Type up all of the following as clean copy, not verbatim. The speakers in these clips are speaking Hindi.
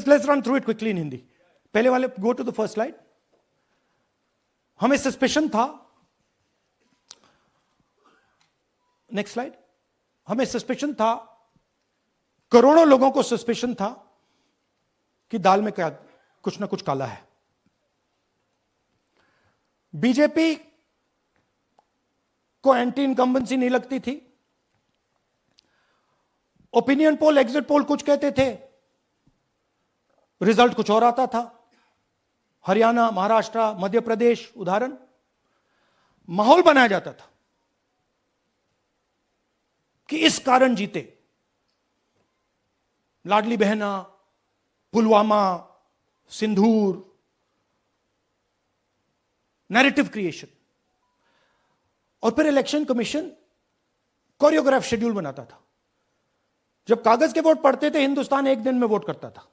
let's run through it quickly in Hindi. पहले वाले, go to the first slide. हमें सस्पेशन था, नेक्स्ट स्लाइड. हमें सस्पेशन था, करोड़ों लोगों को सस्पेशन था कि दाल में क्या कुछ ना कुछ काला है. बीजेपी को एंटी इनकम्बेंसी नहीं लगती थी. ओपिनियन पोल, एग्जिट पोल कुछ कहते थे, रिजल्ट कुछ और आता था. हरियाणा, महाराष्ट्र, मध्य प्रदेश उदाहरण. माहौल बनाया जाता था कि इस कारण जीते. लाडली बहना, पुलवामा, सिंदूर, नैरेटिव क्रिएशन. और फिर इलेक्शन कमीशन कोरियोग्राफ शेड्यूल बनाता था. जब कागज के वोट पड़ते थे, हिंदुस्तान एक दिन में वोट करता था.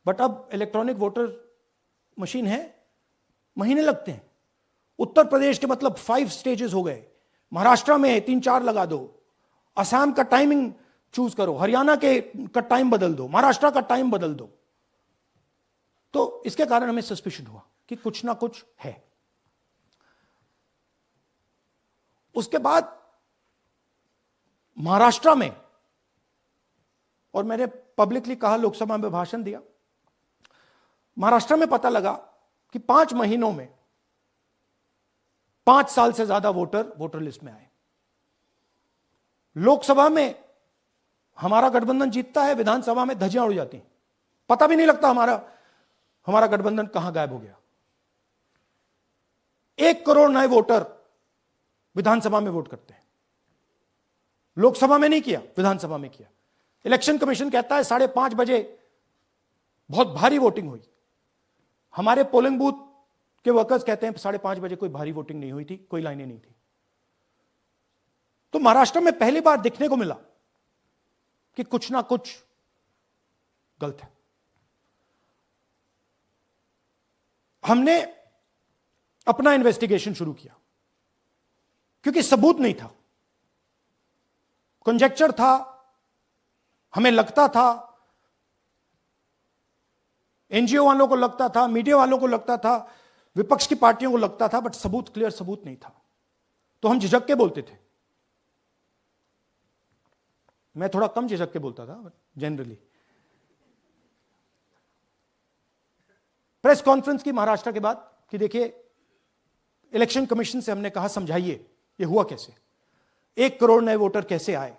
बट अब इलेक्ट्रॉनिक वोटर मशीन है, महीने लगते हैं. उत्तर प्रदेश के मतलब 5 स्टेजेस हो गए. महाराष्ट्र में 3-4 लगा दो. असम का टाइमिंग चूज करो, हरियाणा का टाइम बदल दो, महाराष्ट्र का टाइम बदल दो. तो इसके कारण हमें सस्पिशन हुआ कि कुछ ना कुछ है. उसके बाद महाराष्ट्र में, और मैंने पब्लिकली कहा, लोकसभा में भाषण दिया, महाराष्ट्र में पता लगा कि 5 महीनों में 5 साल से ज्यादा वोटर लिस्ट में आए. लोकसभा में हमारा गठबंधन जीतता है, विधानसभा में धज्जियां उड़ जाती हैं. पता भी नहीं लगता हमारा गठबंधन कहां गायब हो गया. 1 करोड़ नए वोटर विधानसभा में वोट करते हैं. लोकसभा में नहीं किया, विधानसभा में किया. इलेक्शन कमीशन कहता है 5:30 बजे बहुत भारी वोटिंग हुई. हमारे पोलिंग बूथ के वर्कर्स कहते हैं 5:30 बजे कोई भारी वोटिंग नहीं हुई थी, कोई लाइनें नहीं थी. तो महाराष्ट्र में पहली बार देखने को मिला कि कुछ ना कुछ गलत है. हमने अपना इन्वेस्टिगेशन शुरू किया क्योंकि सबूत नहीं था, कंजेक्चर था. हमें लगता था, एनजीओ वालों को लगता था, मीडिया वालों को लगता था, विपक्ष की पार्टियों को लगता था, बट सबूत, क्लियर सबूत नहीं था. तो हम झिझक के बोलते थे. मैं थोड़ा कम झिझक के बोलता था, बट जनरली. प्रेस कॉन्फ्रेंस की महाराष्ट्र के बाद कि देखिए, इलेक्शन कमीशन से हमने कहा समझाइए ये हुआ कैसे, 1 करोड़ नए वोटर कैसे आए.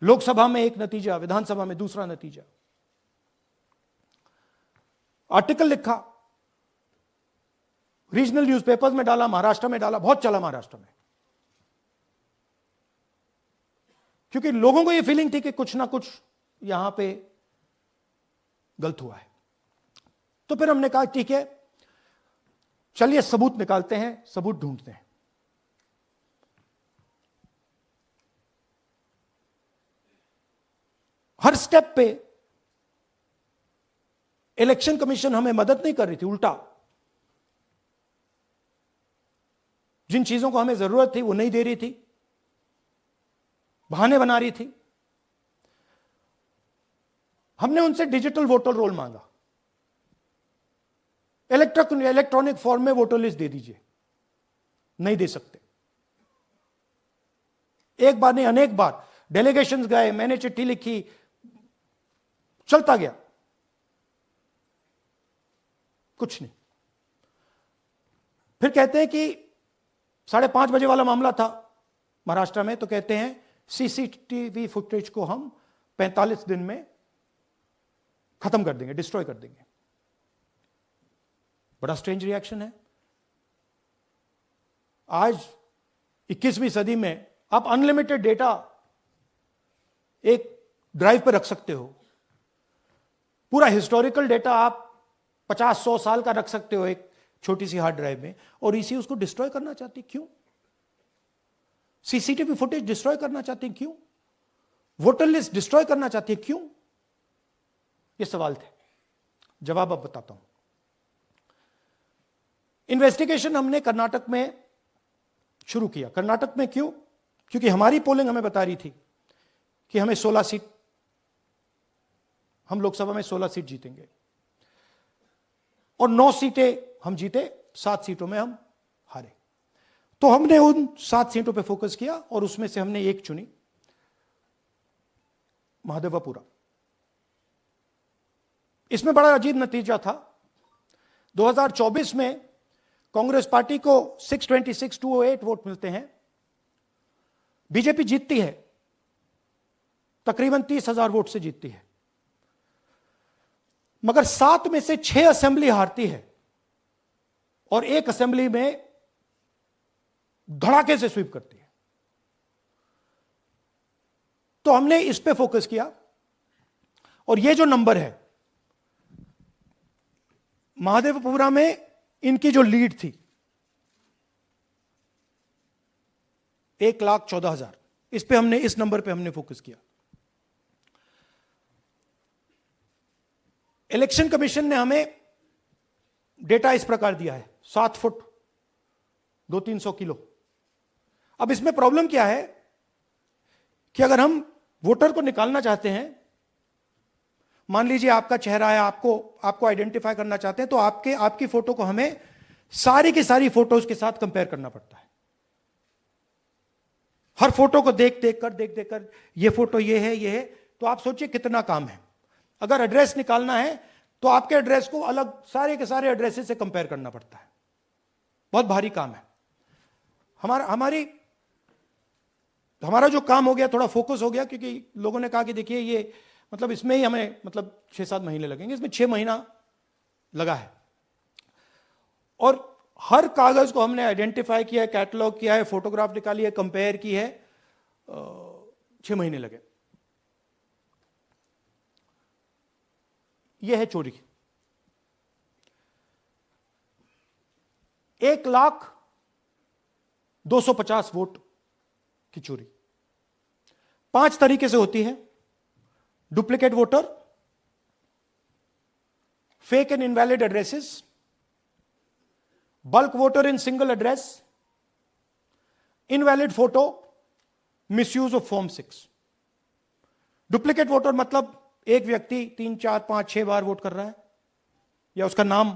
लोकसभा में एक नतीजा, विधानसभा में दूसरा नतीजा. आर्टिकल लिखा, रीजनल न्यूज़पेपर्स में डाला, महाराष्ट्र में डाला, बहुत चला महाराष्ट्र में. क्योंकि लोगों को यह फीलिंग थी कि कुछ ना कुछ यहां पे गलत हुआ है. तो फिर हमने कहा ठीक है, चलिए सबूत निकालते हैं, सबूत ढूंढते हैं. हर स्टेप पे इलेक्शन कमीशन हमें मदद नहीं कर रही थी, उल्टा जिन चीजों को हमें जरूरत थी वो नहीं दे रही थी, बहाने बना रही थी. हमने उनसे डिजिटल वोटर रोल मांगा, इलेक्ट्रॉनिक फॉर्म में वोटर लिस्ट दे दीजिए. नहीं दे सकते. एक बार नहीं, अनेक बार डेलीगेशंस गए, मैंने चिट्ठी लिखी, चलता गया, कुछ नहीं. फिर कहते हैं कि 5:30 बजे वाला मामला था महाराष्ट्र में, तो कहते हैं सीसीटीवी फुटेज को हम 45 दिन में खत्म कर देंगे, डिस्ट्रॉय कर देंगे. बड़ा स्ट्रेंज रिएक्शन है. आज 21वीं सदी में आप अनलिमिटेड डेटा एक ड्राइव पर रख सकते हो. पूरा हिस्टोरिकल डेटा आप 50-100 साल का रख सकते हो एक छोटी सी हार्ड ड्राइव में, और इसी उसको डिस्ट्रॉय करना चाहती. क्यों? सीसीटीवी फुटेज डिस्ट्रॉय करना चाहती, क्यों? वोटर लिस्ट डिस्ट्रॉय करना चाहती है, क्यों? ये सवाल थे. जवाब अब बताता हूं. इन्वेस्टिगेशन हमने कर्नाटक में शुरू किया. कर्नाटक में क्यों? क्योंकि हमारी पोलिंग हमें बता रही थी कि हमें 16 सीट हम लोकसभा में 16 सीट जीतेंगे और 9 सीटें हम जीते, 7 सीटों में हम हारे। तो हमने उन 7 सीटों पे फोकस किया और उसमें से हमने एक चुनी, महादेवपुरा। इसमें बड़ा अजीब नतीजा था। 2024 में कांग्रेस पार्टी को 626-208 वोट मिलते हैं, बीजेपी जीतती है, तकरीबन 30,000 वोट से जीतती है, मगर 7 में से 6 असेंबली हारती है और 1 असेंबली में धड़ाके से स्वीप करती है। तो हमने इस पे फोकस किया और ये जो नंबर है, महादेवपुरा में इनकी जो लीड थी 1,14,000, इस पे हमने, इस नंबर पे हमने फोकस किया। इलेक्शन कमीशन ने हमें डेटा इस प्रकार दिया है, 7 फुट 200-300 किलो। अब इसमें प्रॉब्लम क्या है कि अगर हम वोटर को निकालना चाहते हैं, मान लीजिए आपका चेहरा है, आपको आइडेंटिफाई करना चाहते हैं, तो आपकी फोटो को हमें सारी की सारी फोटोज के साथ कंपेयर करना पड़ता है। हर फोटो को देख कर ये फोटो ये है, तो आप सोचिए कितना काम है। अगर एड्रेस निकालना है तो आपके एड्रेस को अलग सारे के सारे एड्रेसेस से कंपेयर करना पड़ता है, बहुत भारी काम है। हमारा जो काम हो गया, थोड़ा फोकस हो गया, क्योंकि लोगों ने कहा कि देखिए ये मतलब इसमें ही हमें मतलब 6-7 महीने लगेंगे, इसमें 6 महीना लगा है और हर कागज को हमने आइडेंटिफाई किया है, कैटलॉग किया है, फोटोग्राफ निकाली है, कंपेयर की है, 6 महीने लगे। यह है चोरी। 1,02,50 वोट की चोरी 5 तरीके से होती है: duplicate voter, fake and invalid addresses, bulk voter in single address, invalid photo, misuse of form 6। Duplicate voter मतलब एक व्यक्ति 3, 4, 5, 6 बार वोट कर रहा है या उसका नाम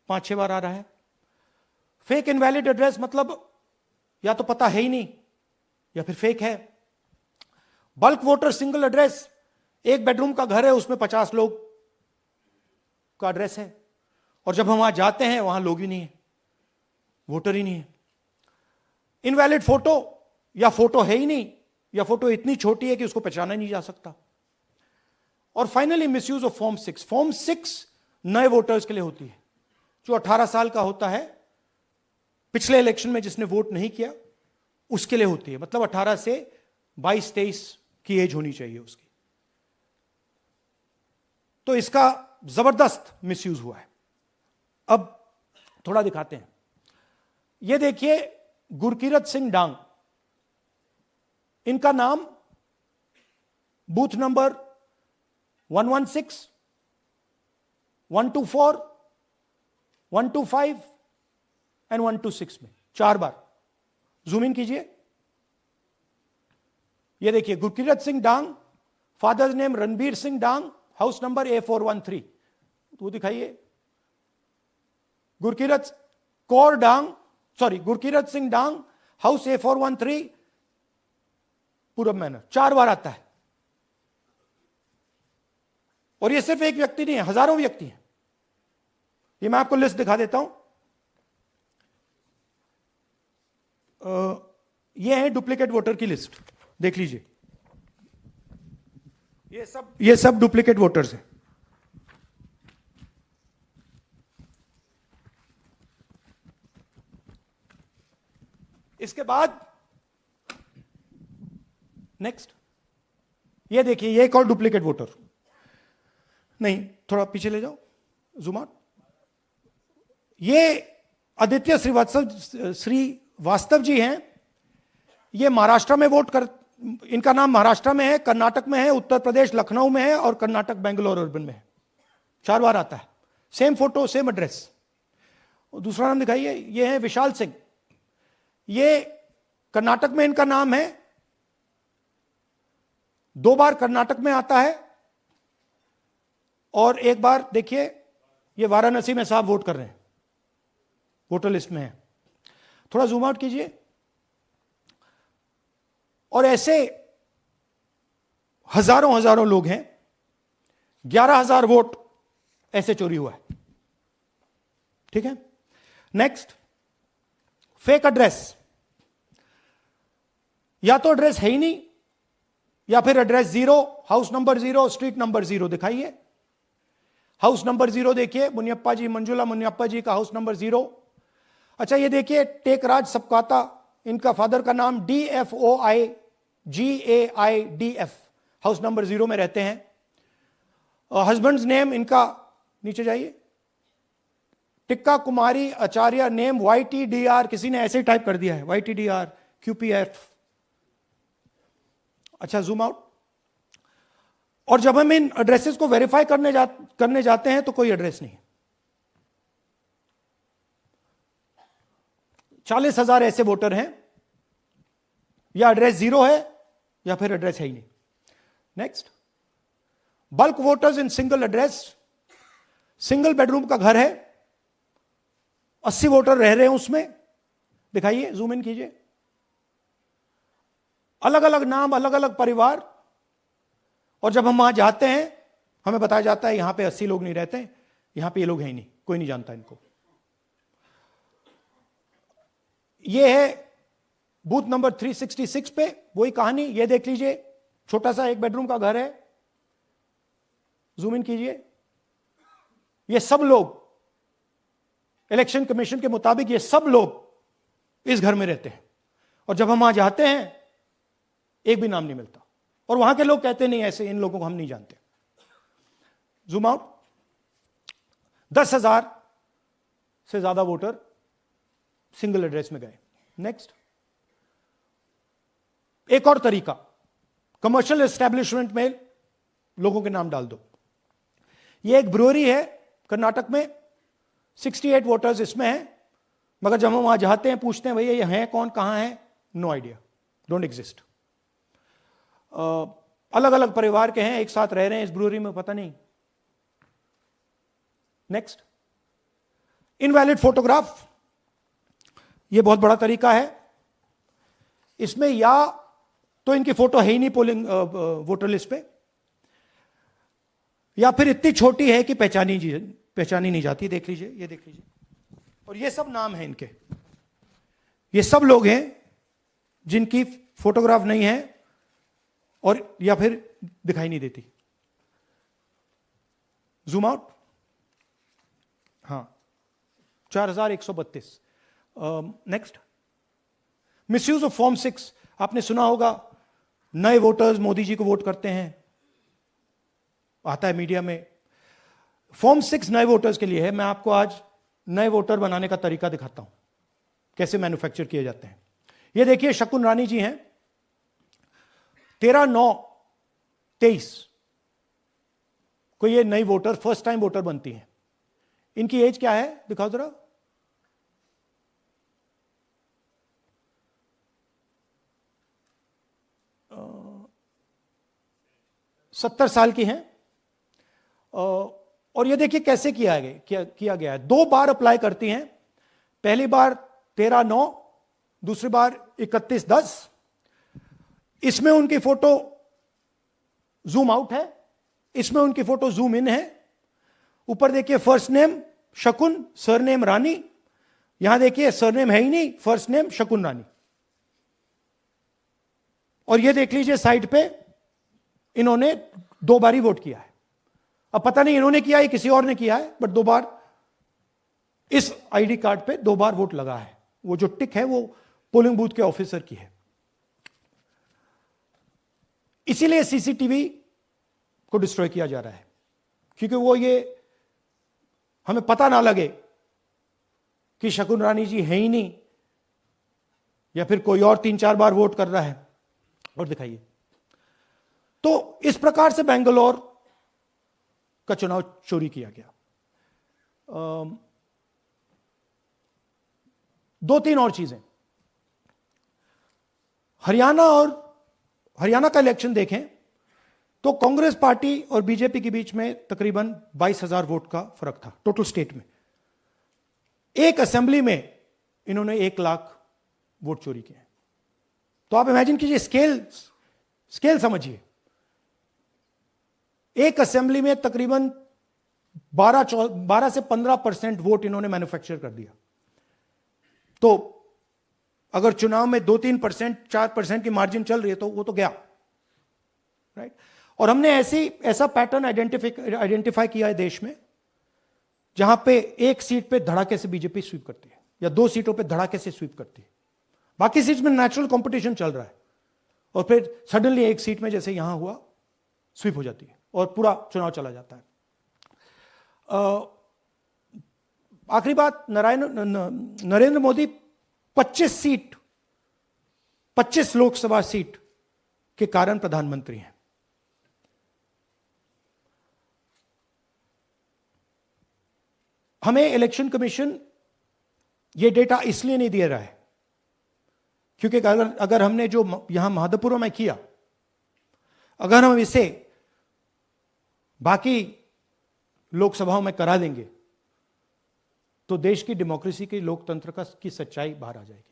5-6 बार आ रहा है। फेक इनवैलिड एड्रेस मतलब या तो पता है ही नहीं या फिर फेक है। बल्क वोटर सिंगल एड्रेस, एक बेडरूम का घर है, उसमें 50 लोग का एड्रेस है और जब हम वहां जाते हैं वहां लोग ही नहीं है, वोटर ही नहीं है। इनवैलिड फोटो, या फोटो है ही नहीं या फोटो इतनी छोटी है कि उसको पहचाना नहीं जा सकता। और finally misuse of form 6। Form 6 नए वोटर्स के लिए होती है, जो 18 साल का होता है, पिछले इलेक्शन में जिसने वोट नहीं किया उसके लिए होती है, मतलब 18 से 22-23 की एज होनी चाहिए उसकी। तो इसका जबरदस्त मिसयूज हुआ है। अब थोड़ा दिखाते हैं। यह देखिए, गुरकीरत सिंह डांग, इनका नाम बूथ नंबर 116, 124, 125 एंड 126 में 4 बार। जूम इन कीजिए, यह देखिए, गुरकीरत सिंह डांग, फादर्स नेम रणबीर सिंह डांग, हाउस नंबर A413। तो दिखाइए, गुरकीरत सिंह डांग, हाउस A413, पूरब मैनर। 4 बार आता है। और ये सिर्फ एक व्यक्ति नहीं है, हजारों व्यक्ति हैं। ये मैं आपको लिस्ट दिखा देता हूं। ये है डुप्लीकेट वोटर की लिस्ट, देख लीजिए। ये सब डुप्लीकेट वोटर्स हैं। इसके बाद नेक्स्ट, ये देखिए, ये एक और डुप्लीकेट वोटर। नहीं, थोड़ा पीछे ले जाओ, जूम आउट। ये आदित्य श्रीवास्तव जी हैं। ये महाराष्ट्र में इनका नाम महाराष्ट्र में है, कर्नाटक में है, उत्तर प्रदेश लखनऊ में है और कर्नाटक बेंगलोर अर्बन में है। 4 बार आता है, सेम फोटो सेम एड्रेस। दूसरा नाम दिखाइए, ये है विशाल सिंह। ये कर्नाटक में इनका नाम है, 2 बार कर्नाटक में आता है और एक बार देखिए, ये वाराणसी में साहब वोट कर रहे हैं, वोटर लिस्ट में है। थोड़ा जूम आउट कीजिए। और ऐसे हजारों हजारों लोग हैं, 11,000 वोट ऐसे चोरी हुआ है। ठीक है, नेक्स्ट, फेक एड्रेस। या तो एड्रेस है ही नहीं, या फिर address 0, house number 0, street number 0 दिखाइए। हाउस नंबर 0 देखिए, मुनियप्पा जी, मंजुला मुनियप्पा जी का हाउस नंबर 0। अच्छा, ये देखिए, टेकराज सपकाता, इनका फादर का नाम DFOIGAIDF, हाउस नंबर 0 में रहते हैं। हस्बैंड्स नेम इनका, नीचे जाइए, टिक्का कुमारी आचार्य, नेम YTDR, किसी ने ऐसे ही टाइप कर दिया है, YTDR QPF। अच्छा, जूम आउट। और जब हम इन एड्रेसेस को वेरीफाई करने जाते हैं तो कोई एड्रेस नहीं। 40,000 ऐसे वोटर हैं, या एड्रेस 0 है या फिर एड्रेस है ही नहीं। Next, bulk voters in single address. Single bedroom का घर है, 80 वोटर रह रहे हैं उसमें, दिखाइए, जूम इन कीजिए। अलग अलग नाम, अलग अलग परिवार, और जब हम वहां जाते हैं हमें बताया जाता है यहां पे 80 लोग नहीं रहते, यहां पे ये लोग हैं ही नहीं, कोई नहीं जानता इनको। ये है बूथ नंबर 366 पे वही कहानी। ये देख लीजिए, छोटा सा एक बेडरूम का घर है, जूम इन कीजिए। ये सब लोग, इलेक्शन कमीशन के मुताबिक ये सब लोग इस घर में रहते हैं, और जब हम वहां जाते हैं एक भी नाम नहीं मिलता, और वहां के लोग कहते नहीं, ऐसे इन लोगों को हम नहीं जानते। Zoom out. 10,000 से ज्यादा वोटर सिंगल एड्रेस में गए। नेक्स्ट, एक और तरीका, कमर्शियल एस्टेब्लिशमेंट में लोगों के नाम डाल दो। ये एक ब्रूअरी है कर्नाटक में, 68 वोटर्स इसमें हैं, मगर जब हम वहां जाते हैं पूछते हैं भैया ये हैं कौन, कहां है, नो आइडिया, डोंट एग्जिस्ट। अलग अलग परिवार के हैं, एक साथ रह रहे हैं इस ब्रूअरी में, पता नहीं। Next, invalid photograph. यह बहुत बड़ा तरीका है। इसमें या तो इनकी फोटो है ही नहीं पोलिंग वोटर लिस्ट पे, या फिर इतनी छोटी है कि पहचानी नहीं जाती। देख लीजिए, ये देख लीजिए, और ये सब नाम है इनके। ये सब लोग हैं जिनकी फोटोग्राफ नहीं है और या फिर दिखाई नहीं देती। Zoom out. हाँ, 4132। Next, misuse of form 6। आपने सुना होगा, नए वोटर्स मोदी जी को वोट करते हैं, आता है मीडिया में। फॉर्म 6 नए वोटर्स के लिए है। मैं आपको आज नए वोटर बनाने का तरीका दिखाता हूं, कैसे मैन्युफैक्चर किए जाते हैं। ये देखिए, शकुन रानी जी हैं, 13/9/23 को ये नई वोटर, फर्स्ट टाइम वोटर बनती हैं। इनकी एज क्या है, दिखाओ जरा। अ, 70 साल की हैं। और ये देखिए कैसे किया गया है। 2 बार अप्लाई करती हैं, पहली बार 13/9, दूसरी बार 31/10। इसमें उनकी फोटो जूम आउट है, इसमें उनकी फोटो जूम इन है। ऊपर देखिए, फर्स्ट नेम शकुन, सरनेम रानी। यहां देखिए सरनेम है ही नहीं, फर्स्ट नेम शकुन रानी। और ये देख लीजिए साइड पे, इन्होंने 2 बार ही वोट किया है। अब पता नहीं इन्होंने किया है किसी और ने किया है, बट 2 बार इस आईडी कार्ड पे 2 बार वोट लगा है। वो जो टिक है वो पोलिंग बूथ के ऑफिसर की है। इसीलिए सीसीटीवी को डिस्ट्रॉय किया जा रहा है, क्योंकि वो ये हमें पता ना लगे कि शकुन रानी जी है ही नहीं, या फिर कोई और 3-4 बार वोट कर रहा है। और दिखाइए, तो इस प्रकार से बेंगलोर का चुनाव चोरी किया गया। 2-3 और चीजें। हरियाणा का इलेक्शन देखें तो कांग्रेस पार्टी और बीजेपी के बीच में तकरीबन 22,000 वोट का फर्क था टोटल स्टेट में। एक असेंबली में इन्होंने 1 लाख वोट चोरी किए। तो आप इमेजिन कीजिए, स्केल समझिए। एक असेंबली में तकरीबन 12 से 15% वोट इन्होंने मैन्युफैक्चर कर दिया। तो अगर चुनाव में 2-3%, 4% की मार्जिन चल रही है तो वो तो गया, राइट। और हमने ऐसा पैटर्न आइडेंटिफाई किया है देश में, जहां पे एक सीट पे धड़ाके से बीजेपी स्वीप करती है या 2 सीटों पे धड़ाके से स्वीप करती है। बाकी सीट में नेचुरल कंपटीशन चल रहा है और फिर सडनली एक सीट में जैसे यहां हुआ स्वीप हो जाती है और पूरा चुनाव चला जाता है। आखिरी बात, नरेंद्र मोदी 25 लोकसभा सीट के कारण प्रधानमंत्री हैं। हमें इलेक्शन कमीशन ये डेटा इसलिए नहीं दे रहा है क्योंकि अगर हमने जो यहां महादपुर में किया, अगर हम इसे बाकी लोकसभाओं में करा देंगे तो देश की डेमोक्रेसी की, लोकतंत्र की सच्चाई बाहर आ जाएगी।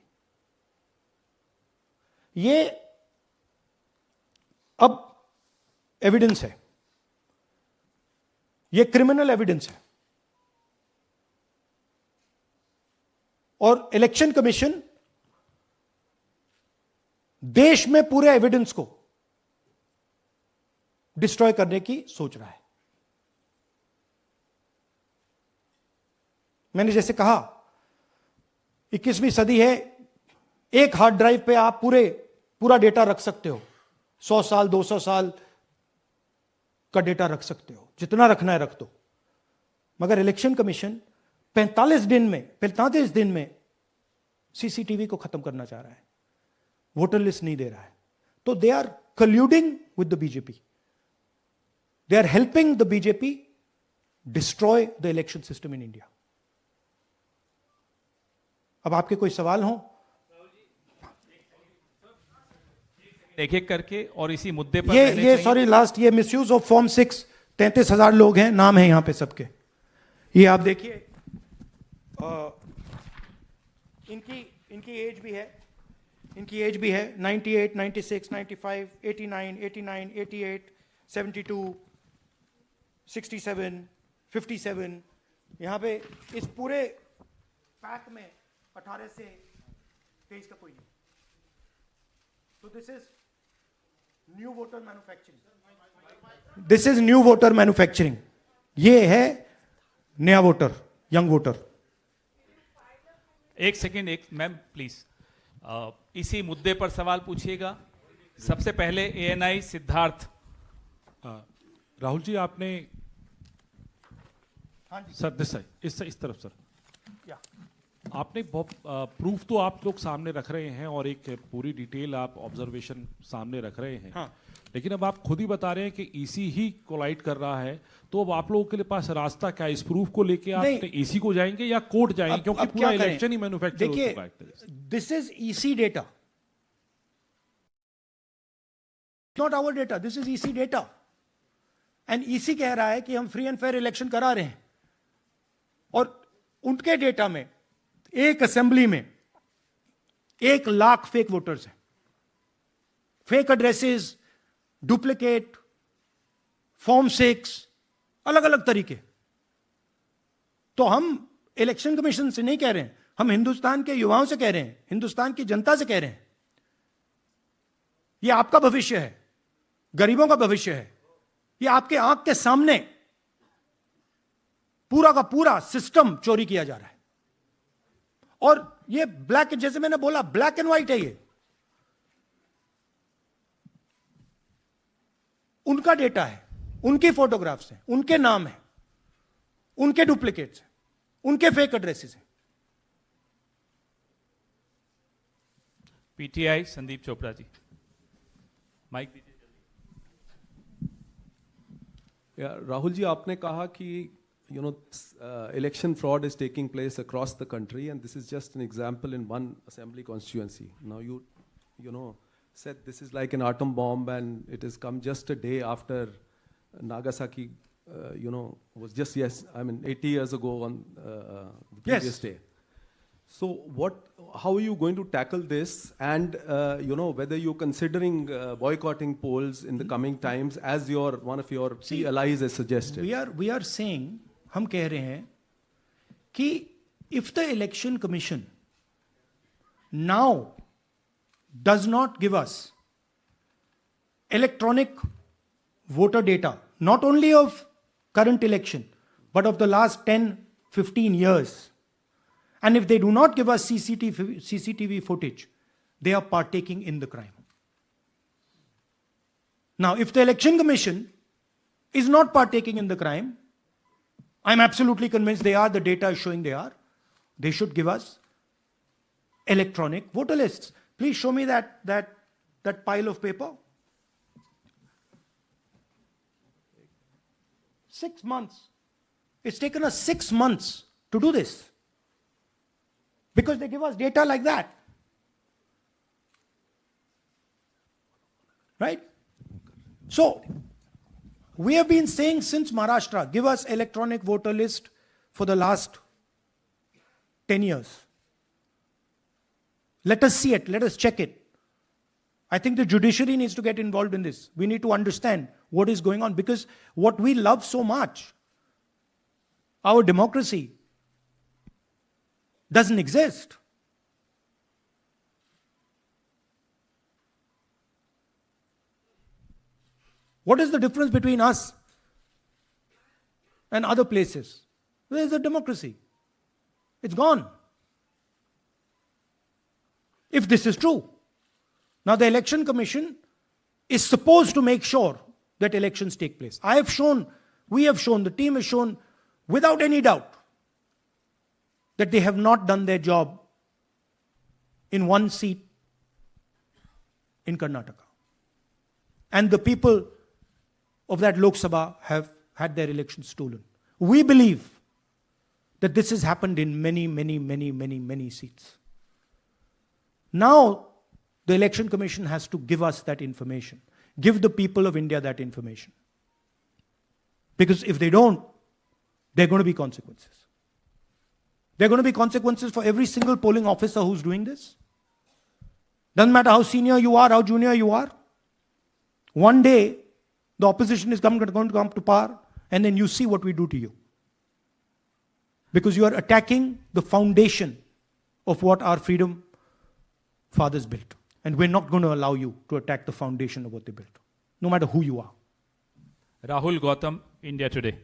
ये अब एविडेंस है, ये क्रिमिनल एविडेंस है। और इलेक्शन कमीशन देश में पूरे एविडेंस को डिस्ट्रॉय करने की सोच रहा है। मैंने जैसे कहा, 21वीं सदी है, एक हार्ड ड्राइव पे आप पूरा डेटा रख सकते हो। 100 साल 200 साल का डेटा रख सकते हो, जितना रखना है रख दो। मगर इलेक्शन कमीशन 45 दिन में सीसीटीवी को खत्म करना चाह रहा है, वोटर लिस्ट नहीं दे रहा है। तो they are colluding with the BJP, they are helping the BJP destroy the election system in India. अब आपके कोई सवाल हो? एक एक करके और इसी मुद्दे पर ये सॉरी लास्ट, ये मिसयूज ऑफ फॉर्म 6, 33,000 लोग हैं, नाम है यहां पे सबके। ये आप देखिए, इनकी एज भी है, 98, 96, 95, 89, 88, 72, 67, 57। यहां पे इस पूरे पैक में 18 से 23 का कोई नहीं। तो this is new voter manufacturing, ये है नया वोटर, यंग वोटर। एक सेकेंड, मैम प्लीज, इसी मुद्दे पर सवाल पूछिएगा। सबसे पहले एएनआई सिद्धार्थ। राहुल जी, आपने सर इस तरफ सर, आपने बहुत प्रूफ तो आप लोग सामने रख रहे हैं और एक पूरी डिटेल आप ऑब्जर्वेशन सामने रख रहे हैं। हाँ। लेकिन अब आप खुद ही बता रहे हैं कि ईसी ही कोलाइड कर रहा है, तो अब आप लोगों के पास रास्ता क्या है? इस प्रूफ को लेके आप ईसी को जाएंगे या कोर्ट जाएंगे? क्योंकि पूरा इलेक्शन ही मैन्युफैक्चर हो चुका है। This is EC data, not our data, this is EC data. And EC कह रहा है कि हम फ्री एंड फेयर इलेक्शन करा रहे हैं, और उनके डेटा में एक असेंबली में 1 लाख फेक वोटर्स हैं, फेक एड्रेसेस, डुप्लीकेट, फॉर्म 6, अलग अलग तरीके। तो हम इलेक्शन कमीशन से नहीं कह रहे हैं, हम हिंदुस्तान के युवाओं से कह रहे हैं, हिंदुस्तान की जनता से कह रहे हैं, यह आपका भविष्य है, गरीबों का भविष्य है। यह आपके आंख के सामने पूरा का पूरा सिस्टम चोरी किया जा रहा है। और ये ब्लैक, जैसे मैंने बोला, ब्लैक एंड व्हाइट है। ये उनका डेटा है, उनकी फोटोग्राफ्स हैं, उनके नाम हैं, उनके डुप्लीकेट्स हैं, उनके फेक एड्रेसेस हैं। पीटीआई संदीप चोपड़ा जी, माइक दीजिए। राहुल जी, आपने कहा कि election fraud is taking place across the country, and this is just an example in one assembly constituency. Now you said this is like an atom bomb and it has come just a day after Nagasaki, was just, 80 years ago on the previous day. So how are you going to tackle this? And, whether you're considering boycotting polls in the coming times as one of your key allies has suggested? We are saying, हम कह रहे हैं कि if the election commission now does not give us electronic voter data, not only of current election, but of the last 10, 15 years, and if they do not give us CCTV footage, they are partaking in the crime. Now, if the election commission is not partaking in the crime, I'm absolutely convinced they are, the data is showing they are, they should give us electronic voter lists. Please show me that pile of paper. 6 months. It's taken us 6 months to do this. Because they give us data like that. Right? So, we have been saying since Maharashtra, give us electronic voter list for the last 10 years. Let us see it, let us check it. I think the judiciary needs to get involved in this. We need to understand what is going on, because what we love so much, our democracy, doesn't exist. What is the difference between us and other places? Where is the democracy? It's gone. If this is true. Now the election commission is supposed to make sure that elections take place. We have shown, the team has shown without any doubt that they have not done their job in one seat in Karnataka. And the people of that Lok Sabha have had their elections stolen. We believe that this has happened in many seats. Now, the election commission has to give us that information. Give the people of India that information. Because if they don't, there are going to be consequences. There are going to be consequences for every single polling officer who's doing this. Doesn't matter how senior you are, how junior you are. One day, the opposition is going to come to power, and then you see what we do to you. Because you are attacking the foundation of what our freedom fathers built. And we're not going to allow you to attack the foundation of what they built, no matter who you are. Rahul Gautam, India Today.